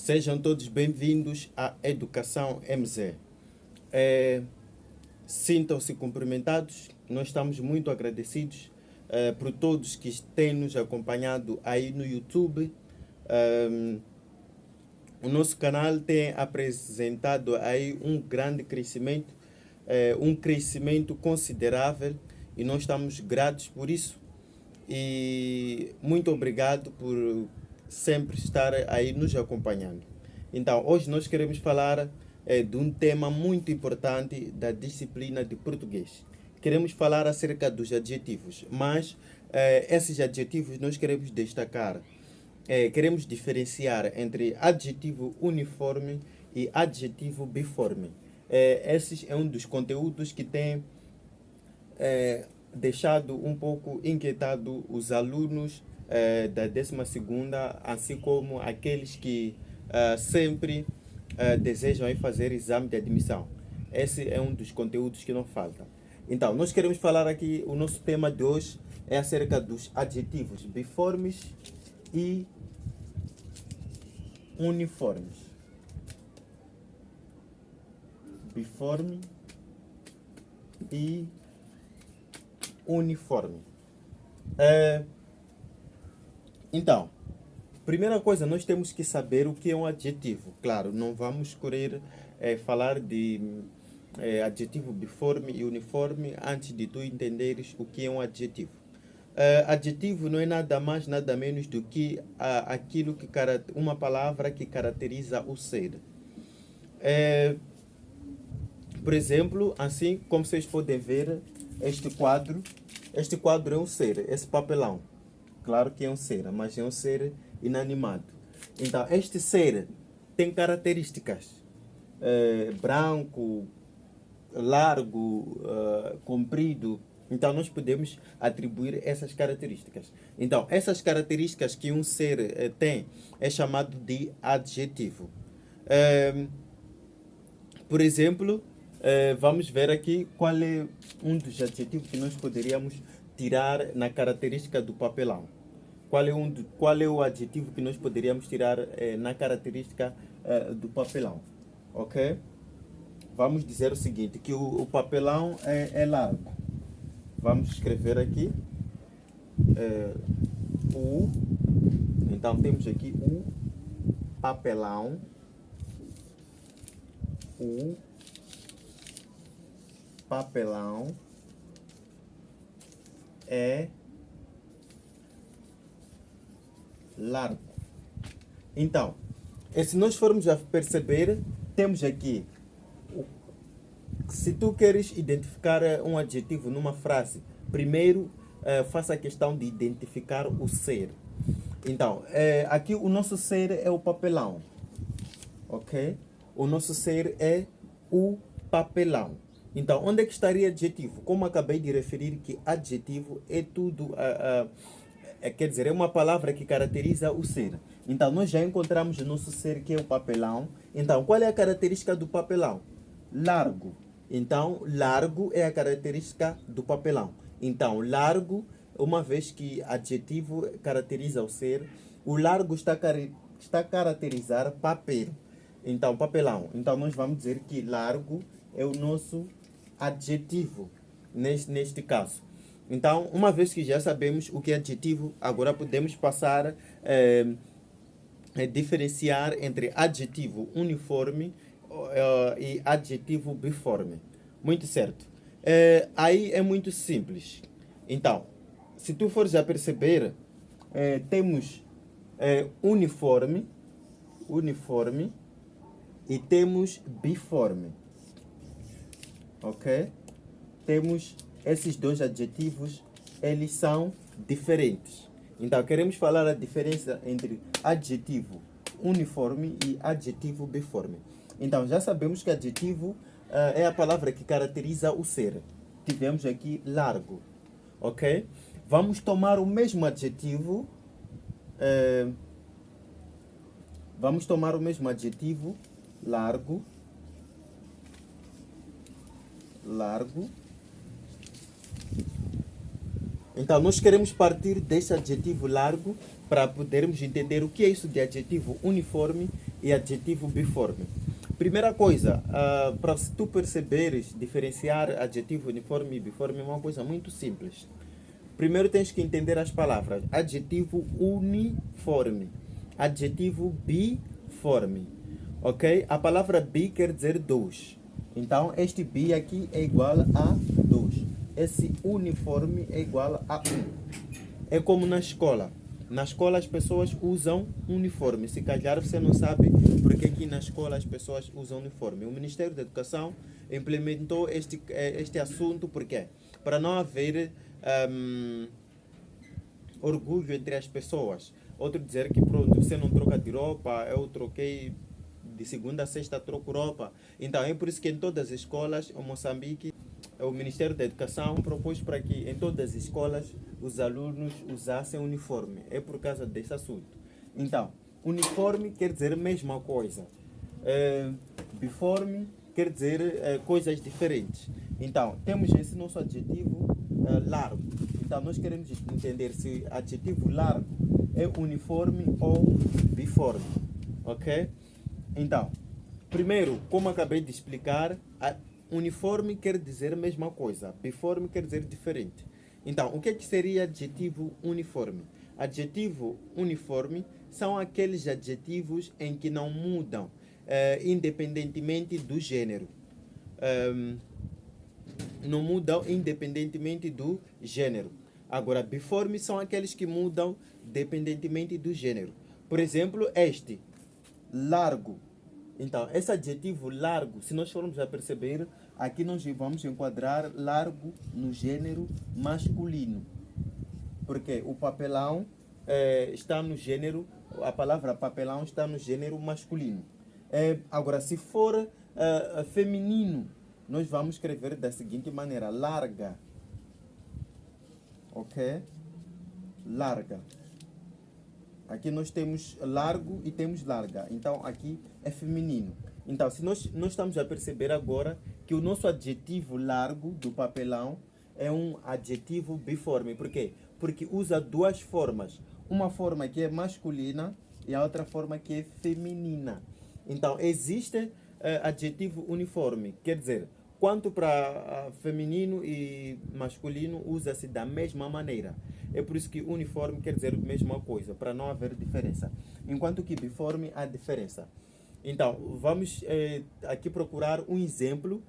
Sejam todos bem-vindos à Educação MZ. Sintam-se cumprimentados. Nós estamos muito agradecidos por todos que têm nos acompanhado aí no YouTube. O nosso canal tem apresentado aí um grande crescimento, um crescimento considerável, e nós estamos gratos por isso. E muito obrigado por sempre estar aí nos acompanhando. Então, hoje nós queremos falar de um tema muito importante da disciplina de português. Queremos falar acerca dos adjetivos, mas esses adjetivos nós queremos destacar. Queremos diferenciar entre adjetivo uniforme e adjetivo biforme. Esse é um dos conteúdos que tem deixado um pouco inquietado os alunos da 12ª, assim como aqueles que sempre desejam aí fazer exame de admissão. Esse é um dos conteúdos que não falta. Então, nós queremos falar aqui, o nosso tema de hoje é acerca dos adjetivos biformes e uniformes. Biforme e uniforme. Então, primeira coisa, nós temos que saber o que é um adjetivo. Claro, não vamos querer falar de adjetivo biforme e uniforme antes de tu entenderes o que é um adjetivo. Adjetivo não é nada mais, nada menos do que aquilo que uma palavra que caracteriza o ser. Por exemplo, assim como vocês podem ver, este quadro é um ser, esse papelão. Claro que é um ser, mas é um ser inanimado. Então, este ser tem características. Branco, largo, comprido. Então, nós podemos atribuir essas características. Então, essas características que um ser tem é chamado de adjetivo. Por exemplo, vamos ver aqui qual é um dos adjetivos que nós poderíamos tirar na característica do papelão. Qual é o adjetivo que nós poderíamos tirar na característica do papelão? Ok? Vamos dizer o seguinte, que o papelão é largo. Vamos escrever aqui então temos aqui o papelão. O papelão é largo. Então, se nós formos a perceber, temos aqui, se tu queres identificar um adjetivo numa frase, primeiro faça a questão de identificar o ser. Então, aqui o nosso ser é o papelão, ok? O nosso ser é o papelão. Então, onde é que estaria adjetivo? Como acabei de referir que adjetivo é tudo, quer dizer, é uma palavra que caracteriza o ser. Então, nós já encontramos o nosso ser, que é o papelão. Então, qual é a característica do papelão? Largo. Então, largo é a característica do papelão. Então, largo, uma vez que adjetivo caracteriza o ser, o largo está a caracterizar papel. Então, papelão. Então, nós vamos dizer que largo é o nosso adjetivo neste caso. Então, uma vez que já sabemos o que é adjetivo, agora podemos passar a diferenciar entre adjetivo uniforme e adjetivo biforme. Muito certo. Aí é muito simples. Então, se tu fores a perceber, temos uniforme e temos biforme. Ok? Temos esses dois adjetivos, eles são diferentes. Então, queremos falar a diferença entre adjetivo uniforme e adjetivo biforme. Então, já sabemos que adjetivo é a palavra que caracteriza o ser. Tivemos aqui largo. Ok? Vamos tomar o mesmo adjetivo. Vamos tomar o mesmo adjetivo, largo. Largo. Então, nós queremos partir desse adjetivo largo para podermos entender o que é isso de adjetivo uniforme e adjetivo biforme. Primeira coisa, para tu perceberes, diferenciar adjetivo uniforme e biforme é uma coisa muito simples. Primeiro tens que entender as palavras. Adjetivo uniforme, adjetivo biforme, ok? A palavra bi quer dizer dois. Então, este bi aqui é igual a 2. Esse uniforme é igual a 1. É como na escola. Na escola as pessoas usam uniforme. Se calhar você não sabe porque aqui na escola as pessoas usam uniforme. O Ministério da Educação implementou este assunto porque para não haver orgulho entre as pessoas. Outro dizer que pronto, você não troca de roupa, eu troquei de segunda a sexta, troco roupa. Então é por isso que em todas as escolas, em Moçambique, o Ministério da Educação propôs para que em todas as escolas os alunos usassem uniforme. É por causa desse assunto. Então, uniforme quer dizer a mesma coisa. Biforme quer dizer coisas diferentes. Então, temos esse nosso adjetivo largo. Então, nós queremos entender se adjetivo largo é uniforme ou biforme. Ok? Então, primeiro, como acabei de explicar, uniforme quer dizer a mesma coisa, biforme quer dizer diferente. Então, o que seria adjetivo uniforme? Adjetivo uniforme são aqueles adjetivos em que não mudam, independentemente do gênero. Não mudam independentemente do gênero. Agora, biforme são aqueles que mudam dependentemente do gênero. Por exemplo, este, largo. Então, esse adjetivo largo, se nós formos a perceber, aqui nós vamos enquadrar largo no gênero masculino. Porque o papelão está no gênero, a palavra papelão está no gênero masculino. Agora, se for feminino, nós vamos escrever da seguinte maneira: larga. Ok? Larga. Aqui nós temos largo e temos larga. Então aqui é feminino. Então, se nós estamos a perceber agora que o nosso adjetivo largo do papelão é um adjetivo biforme. Por quê? Porque usa duas formas. Uma forma que é masculina e a outra forma que é feminina. Então, existe adjetivo uniforme. Quer dizer, quanto para feminino e masculino, usa-se da mesma maneira. É por isso que uniforme quer dizer a mesma coisa, para não haver diferença. Enquanto que biforme há diferença. Então, vamos aqui procurar um exemplo,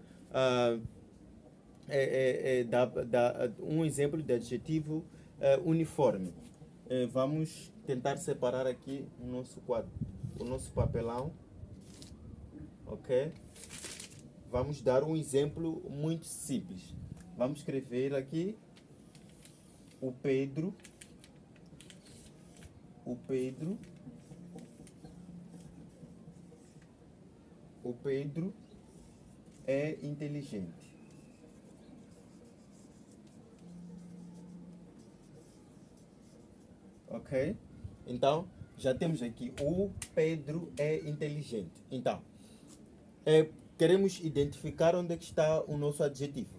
um exemplo de adjetivo uniforme. Vamos tentar separar aqui o nosso quadro, o nosso papelão. Ok? Vamos dar um exemplo muito simples. Vamos escrever aqui o Pedro é inteligente. Ok? Então, já temos aqui o Pedro é inteligente. Então, queremos identificar onde é que está o nosso adjetivo.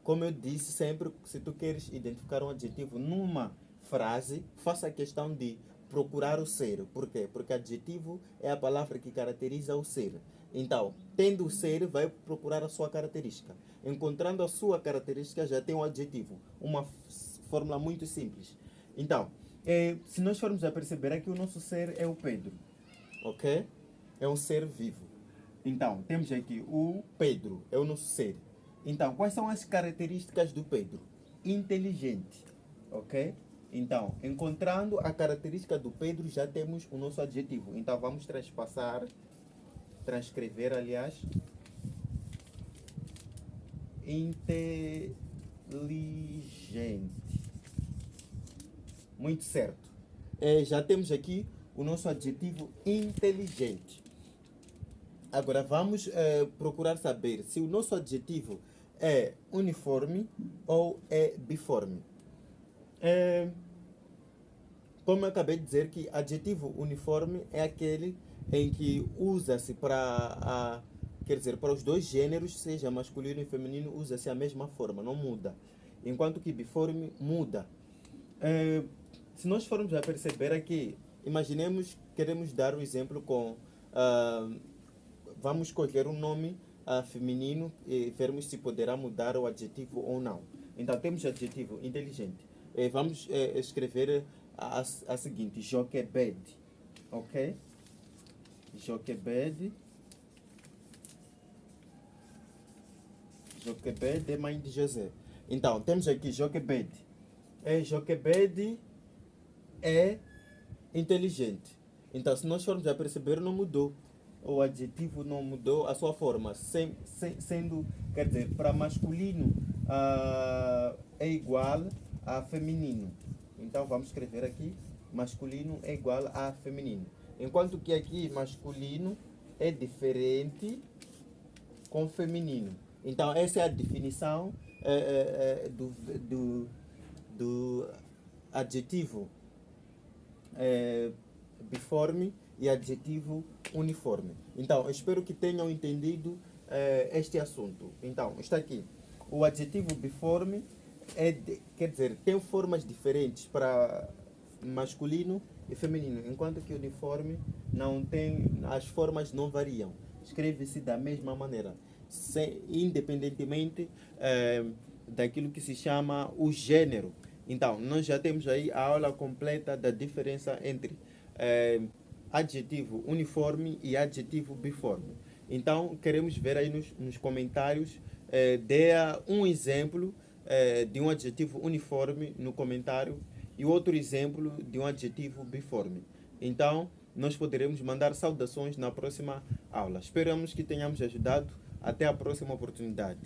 Como eu disse sempre, se tu queres identificar um adjetivo numa frase, faça a questão de procurar o ser. Por quê? Porque adjetivo é a palavra que caracteriza o ser. Então, tendo o ser, vai procurar a sua característica. Encontrando a sua característica, já tem um adjetivo. Uma fórmula muito simples. Então, se nós formos a perceber aqui, o nosso ser é o Pedro. Ok? É um ser vivo. Então, temos aqui o Pedro, é o nosso ser. Então, quais são as características do Pedro? Inteligente, ok? Então, encontrando a característica do Pedro, já temos o nosso adjetivo. Então, vamos transcrever, aliás. Inteligente. Muito certo. Já temos aqui o nosso adjetivo inteligente. Agora vamos procurar saber se o nosso adjetivo é uniforme ou é biforme. Como eu acabei de dizer, que adjetivo uniforme é aquele em que usa-se quer dizer, para os dois gêneros, seja masculino e feminino, usa-se a mesma forma, não muda. Enquanto que biforme muda. Se nós formos a perceber aqui, imaginemos, queremos dar o exemplo com ah, vamos escolher um nome feminino e vermos se poderá mudar o adjetivo ou não. Então, temos adjetivo inteligente. Vamos escrever a seguinte: Joquebed. Ok? Joquebed. Joquebed é mãe de José. Então, temos aqui Joquebed. Joquebed é inteligente. Então, se nós formos a perceber, não mudou. O adjetivo não mudou a sua forma. Sendo, quer dizer, para masculino é igual a feminino. Então, vamos escrever aqui: masculino é igual a feminino. Enquanto que aqui masculino é diferente com feminino. Então, essa é a definição do adjetivo biforme e adjetivo uniforme. Então, eu espero que tenham entendido este assunto. Então, está aqui. O adjetivo biforme quer dizer, tem formas diferentes para masculino e feminino, enquanto que o uniforme não tem, as formas não variam. Escreve-se da mesma maneira, independentemente daquilo que se chama o gênero. Então, nós já temos aí a aula completa da diferença entre adjetivo uniforme e adjetivo biforme. Então, queremos ver aí nos comentários, dê um exemplo de um adjetivo uniforme no comentário e outro exemplo de um adjetivo biforme. Então, nós poderemos mandar saudações na próxima aula. Esperamos que tenhamos ajudado. Até a próxima oportunidade.